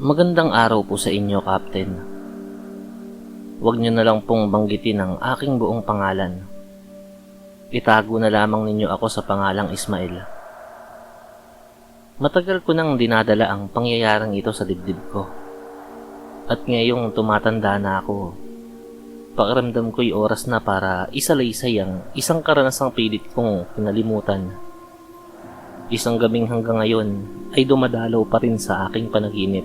Magandang araw po sa inyo, Captain. Huwag niyo na lang pong banggitin ang aking buong pangalan. Itago na lamang ninyo ako sa pangalang Ismael. Matagal ko nang dinadala ang pangyayarang ito sa dibdib ko. At ngayong tumatanda na ako, pakiramdam ko'y oras na para isalaysay ang isang karanasang pilit kong kinalimutan. Isang gabing hanggang ngayon ay dumadalaw pa rin sa aking panaginip.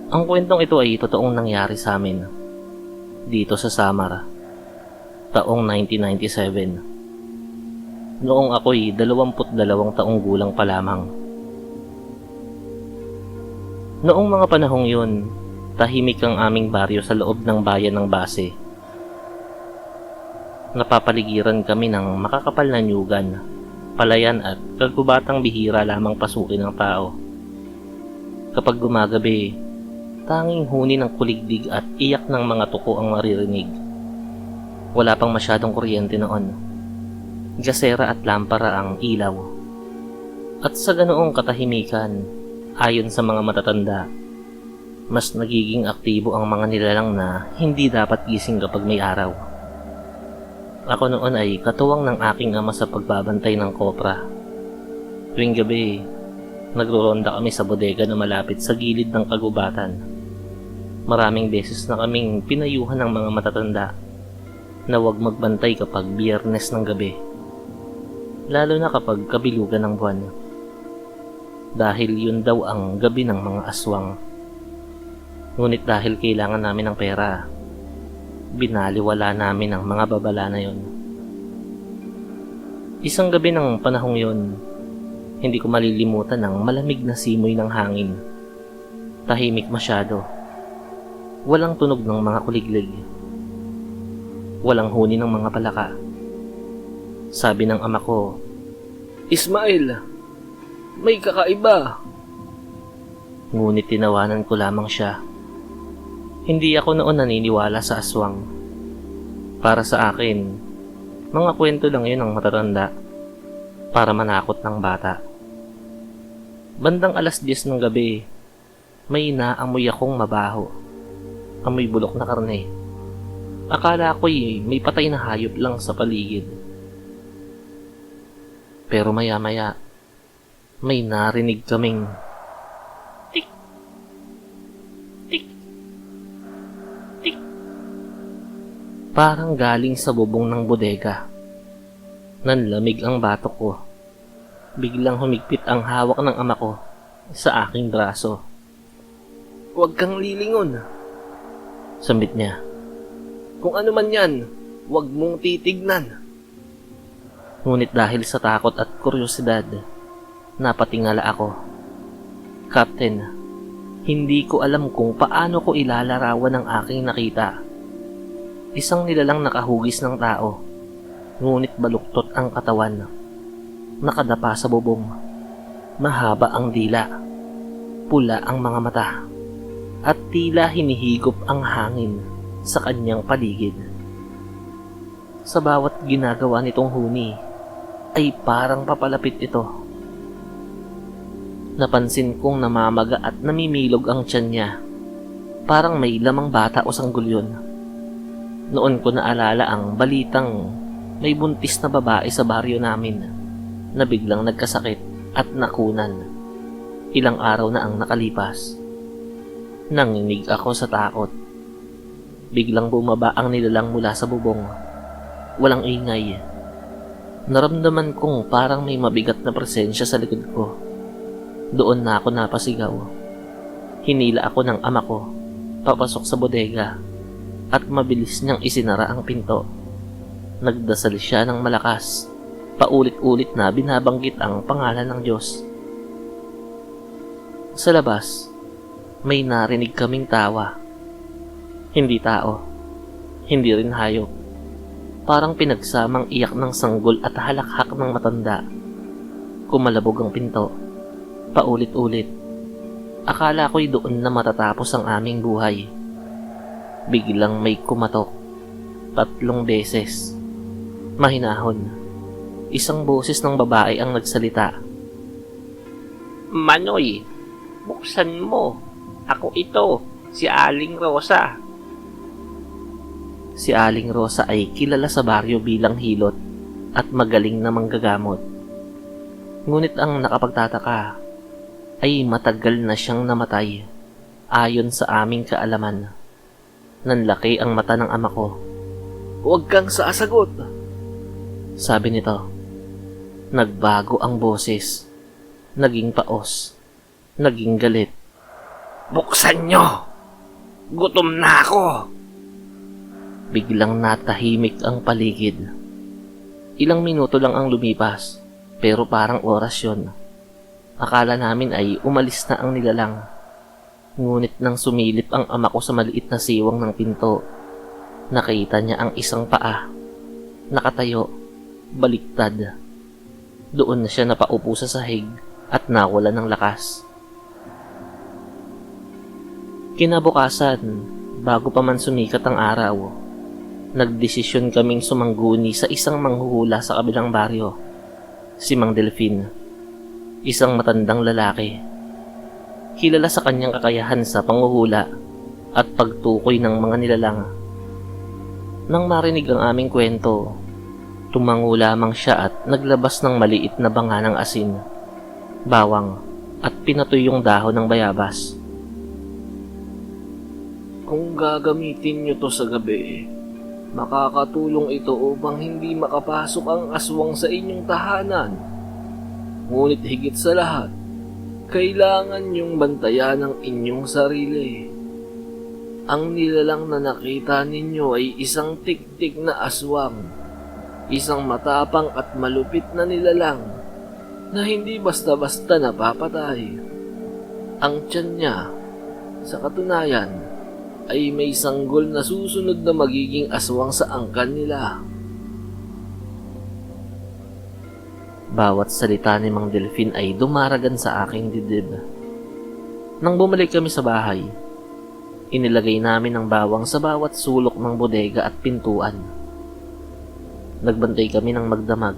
Ang kwentong ito ay totoong nangyari sa amin dito sa Samar, taong 1997. Noong ako'y 22 taong gulang pa lamang. Noong mga panahong yun, tahimik ang aming baryo sa loob ng bayan ng Base. Napapaligiran kami ng makakapal na nyugan, palayan at kagubatang bihira lamang pasukin ng tao. Kapag gumagabi, tanging huni ng kuligdig at iyak ng mga tuko ang maririnig. Wala pang masyadong kuryente noon. Gasera at lampara ang ilaw. At sa ganoong katahimikan, ayon sa mga matatanda, mas nagiging aktibo ang mga nilalang na hindi dapat gising kapag may araw. Ako noon ay katuwang ng aking ama sa pagbabantay ng kopra. Tuwing gabi, nagroronda kami sa bodega na malapit sa gilid ng kagubatan. Maraming beses na kaming pinayuhan ng mga matatanda na huwag magbantay kapag Biyernes ng gabi, lalo na kapag kabilugan ng buwan, dahil yun daw ang gabi ng mga aswang. Ngunit dahil kailangan namin ng pera, binaliwala namin ang mga babala na yun. Isang gabi ng panahong yun, hindi ko malilimutan ang malamig na simoy ng hangin. Tahimik masyado. Walang tunog ng mga kuliglig. Walang huni ng mga palaka. Sabi ng ama ko, "Ismael, may kakaiba." Ngunit tinawanan ko lamang siya. Hindi ako noon naniniwala sa aswang. Para sa akin, mga kwento lang yun ng matatanda para manakot ng bata. Bandang 10:00 ng gabi, may naamoy akong mabaho. Amoy bulok na karne. Akala ko'y may patay na hayop lang sa paligid. Pero maya-maya, may narinig kaming tik, tik, tik. Parang galing sa bubong ng bodega. Nanlamig ang batok ko. Biglang humigpit ang hawak ng ama ko sa aking braso. "Huwag kang lilingon," sambit niya. "Kung ano man yan, huwag mong titignan." Ngunit dahil sa takot at kuryosidad, napatingala ako. "Captain, hindi ko alam kung paano ko ilalarawan ang aking nakita. Isang nilalang nakahugis ng tao, ngunit baluktot ang katawan. Nakadapa sa bubong. Mahaba ang dila. Pula ang mga mata. At tila hinihigop ang hangin sa kanyang paligid. Sa bawat ginagawa nitong huni, ay parang papalapit ito. Napansin kong namamaga at namimilog ang tiyan niya. Parang may lamang bata o sanggol yun. Noon ko naalala ang balitang may buntis na babae sa baryo namin na biglang nagkasakit at nakunan. Ilang araw na ang nakalipas. Nanginig ako sa takot. Biglang bumaba ang nilalang mula sa bubong. Walang ingay. Naramdaman kong parang may mabigat na presensya sa likod ko. Doon na ako napasigaw. Hinila ako ng ama ko, papasok sa bodega, at mabilis niyang isinara ang pinto. Nagdasal siya ng malakas, paulit-ulit na binabanggit ang pangalan ng Diyos. Sa labas, may narinig kaming tawa. Hindi tao, hindi rin hayop. Parang pinagsamang iyak ng sanggol at halakhak ng matanda. Kumalabog ang pinto. Paulit-ulit. Akala ko'y doon na matatapos ang aming buhay. Biglang may kumatok. 3 beses. Mahinahon. Isang boses ng babae ang nagsalita. "Manoy, Buksan mo. Ako ito, si Aling Rosa. Si Aling Rosa ay kilala sa baryo bilang hilot at magaling na manggagamot. Ngunit ang nakapagtataka ay matagal na siyang namatay. Ayon sa aming kaalaman, nanlaki ang mata ng ama ko. "Huwag kang sasagot," sabi nito. Nagbago ang boses. Naging paos. Naging galit. "Buksan nyo! Gutom na ako!" Biglang natahimik ang paligid. Ilang minuto lang ang lumipas, pero parang oras yun. Akala namin ay umalis na ang nilalang. Ngunit nang sumilip ang ama ko sa maliit na siwang ng pinto, nakita niya ang isang paa. Nakatayo, baliktad. Doon na siya napaupo sa sahig at nawala ng lakas. Kinabukasan, bago pa man sumikat ang araw, nagdesisyon kaming sumangguni sa isang manghuhula sa kabilang baryo, si Mang Delfin, isang matandang lalaki. Kilala sa kanyang kakayahan sa panghuhula at pagtukoy ng mga nilalang. Nang marinig ang aming kwento, tumango lamang siya at naglabas ng maliit na banga ng asin, bawang at pinatoy yung dahon ng bayabas. "Kung gagamitin nyo to sa gabi, makakatulong ito upang hindi makapasok ang aswang sa inyong tahanan. Ngunit higit sa lahat, kailangan niyong bantayan ang inyong sarili. Ang nilalang na nakita ninyo ay isang tiktik na aswang, isang matapang at malupit na nilalang na hindi basta-basta napapatay. Ang tiyan niya, sa katunayan, ay may sanggol na susunod na magiging aswang sa angkan nila." Bawat salita ni Mang Delfin ay dumaragan sa aking dibdib. Nang bumalik kami sa bahay, inilagay namin ang bawang sa bawat sulok ng bodega at pintuan. Nagbantay kami ng magdamag,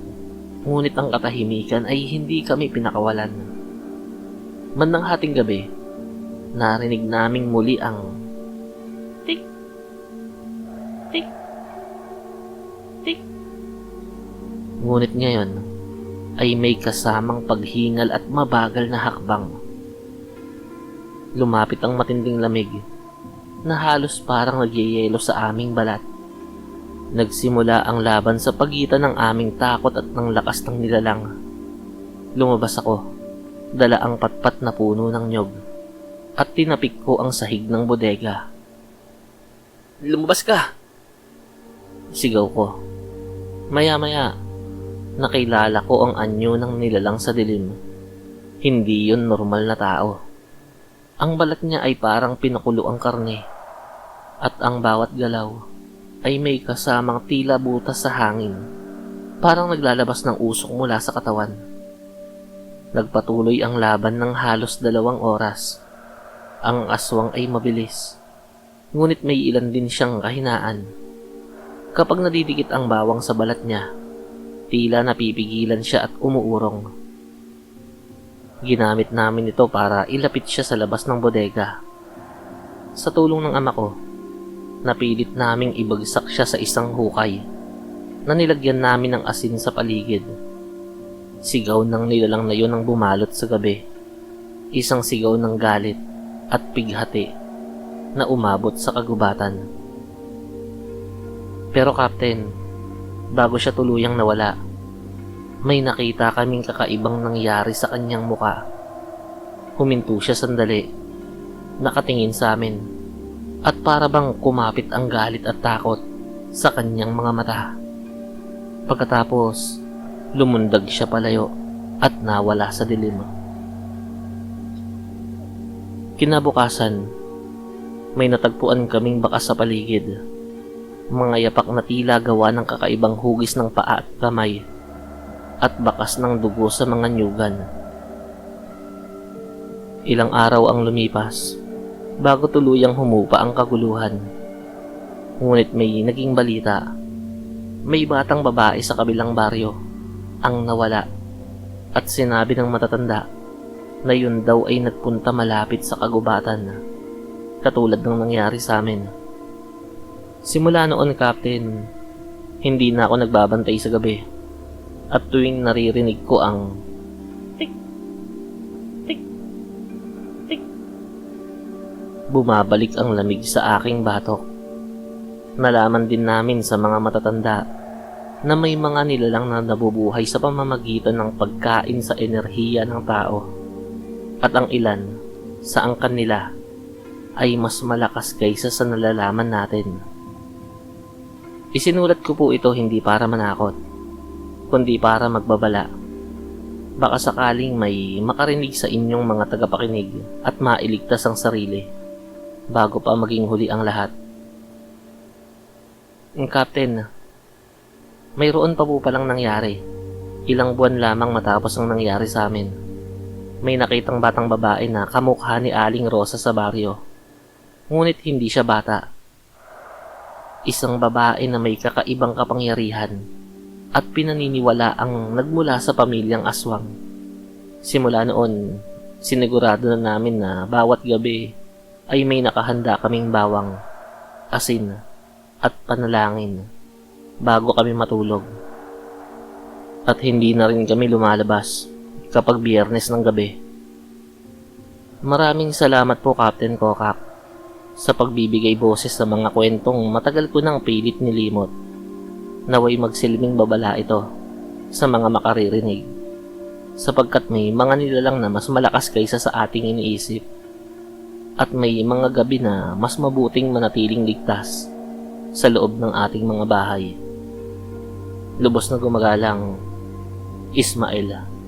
ngunit ang katahimikan ay hindi kami pinakawalan. Bandang hating gabi, narinig naming muli ang tik, tik, tik. Ngunit ngayon ay may kasamang paghingal at mabagal na hakbang. Lumapit ang matinding lamig na halos parang nagyayelo sa aming balat. Nagsimula ang laban sa pagitan ng aming takot at ng lakas ng nilalang. Lumabas ako, dala ang patpat na puno ng nyog, at tinapik ko ang sahig ng bodega. "Lumabas ka!" sigaw ko. Maya-maya, nakilala ko ang anyo ng nilalang sa dilim. Hindi yun normal na tao. Ang balat niya ay parang pinakulo ang karne, at ang bawat galaw ay may kasamang tila butas sa hangin, parang naglalabas ng usok mula sa katawan. Nagpatuloy ang laban ng halos 2 oras. Ang aswang ay mabilis, ngunit may ilan din siyang kahinaan. Kapag nadidikit ang bawang sa balat niya, tila napipigilan siya at umuurong. Ginamit namin ito para ilapit siya sa labas ng bodega. Sa tulong ng ama ko, napilit naming ibagsak siya sa isang hukay na nilagyan namin ng asin sa paligid. Sigaw ng nilalang na yun ang bumalot sa gabi. Isang sigaw ng galit at pighati na umabot sa kagubatan. Pero Captain, bago siya tuluyang nawala, may nakita kaming kakaibang nangyari sa kanyang muka. Huminto siya sandali, nakatingin sa amin, at para bang kumapit ang galit at takot sa kanyang mga mata. Pagkatapos, lumundag siya palayo at nawala sa dilim. Kinabukasan, may natagpuan kaming bakas sa paligid. Mga yapak na tila gawa ng kakaibang hugis ng paa at kamay, at bakas ng dugo sa mga nyugan. Ilang araw ang lumipas bago tuluyang humupa ang kaguluhan. Ngunit may naging balita. May batang babae sa kabilang baryo ang nawala, at sinabi ng matatanda na yun daw ay nagpunta malapit sa kagubatan, katulad ng nangyari sa amin. Simula noon, Captain, hindi na ako nagbabantay sa gabi, at tuwing naririnig ko ang tik, tik, tik, bumabalik ang lamig sa aking batok. Nalaman din namin sa mga matatanda na may mga nilalang na nabubuhay sa pamamagitan ng pagkain sa enerhiya ng tao, at ang ilan sa angkan nila ay mas malakas kaysa sa nalalaman natin. Isinulat ko po ito hindi para manakot, kundi para magbabala. Baka sakaling may makarinig sa inyong mga tagapakinig at mailigtas ang sarili bago pa maging huli ang lahat. Captain, mayroon pa po palang nangyari. Ilang buwan lamang matapos ang nangyari sa amin. May nakitang batang babae na kamukha ni Aling Rosa sa baryo. Ngunit hindi siya bata. Isang babae na may kakaibang kapangyarihan at pinaniniwala ang nagmula sa pamilyang aswang. Simula noon, sinigurado na namin na bawat gabi ay may nakahanda kaming bawang, asin at panalangin bago kami matulog. At hindi na rin kami lumalabas kapag Biyernes ng gabi. Maraming salamat po, Captain Kokak, sa pagbibigay boses sa mga kwentong matagal ko nang pilit nilimot. Naway magsilbing babala ito sa mga makaririnig, sapagkat may mga nilalang na mas malakas kaysa sa ating iniisip, at may mga gabi na mas mabuting manatiling ligtas sa loob ng ating mga bahay. Lubos na gumagalang, Ismael.